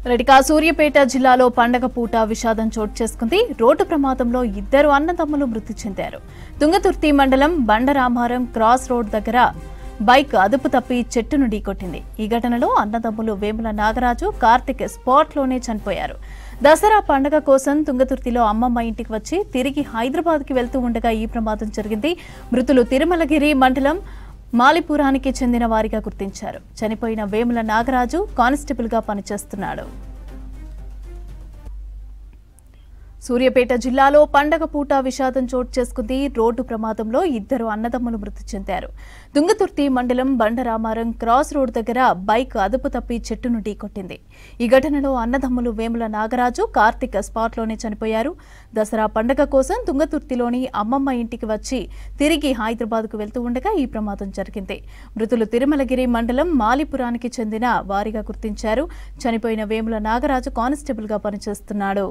రెడ్డికా సూర్యాపేట జిల్లాలో పండగ పూట విషాదం చోటు చేసుకుంది. రోడ్డు ప్రమాదంలో ఇద్దరు అన్నదమ్ములు మృతి చెందారు. తుంగతుర్తి మండలం బండరామారం క్రాస్ రోడ్ దగ్గర బైక్ అదుపు తప్పి చెట్టును ఢీకొట్టింది. ఈ ఘటనలో అన్నదమ్ములు వేముల నాగరాజు, కార్తిక్ స్పాట్లోనే చనిపోయారు. దసరా పండగ కోసం తుంగతుర్తిలో అమ్మమ్మ ఇంటికి వచ్చి తిరిగి హైదరాబాద్కి వెళ్తూ ఉండగా ఈ ప్రమాదం జరిగింది. మృతులు తిరుమలగిరి మండలం మాలిపురానికి చెందిన వారిగా గుర్తించారు. చనిపోయిన వేముల నాగరాజు కానిస్టేబుల్ గా పనిచేస్తున్నాడు. సూర్యాపేట జిల్లాలో పండగ పూట విషాదం చోటు చేసుకుంది. రోడ్డు ప్రమాదంలో ఇద్దరు అన్నదమ్ములు మృతి చెందారు. తుంగతుర్తి మండలం బండరామారం క్రాస్ రోడ్ దగ్గర బైక్ అదుపు తప్పి చెట్టును ఢీకొట్టింది. ఈ ఘటనలో అన్నదమ్ములు వేముల నాగరాజు, కార్తిక్ స్పాట్లోనే చనిపోయారు. దసరా పండగ కోసం తుంగతుర్తిలోని అమ్మమ్మ ఇంటికి వచ్చి తిరిగి హైదరాబాద్కు వెళ్తూ ఉండగా ఈ ప్రమాదం జరిగింది. మృతులు తిరుమలగిరి మండలం మాలిపురానికి చెందిన వారిగా గుర్తించారు. చనిపోయిన వేముల నాగరాజు కానిస్టేబుల్ గా పనిచేస్తున్నాడు.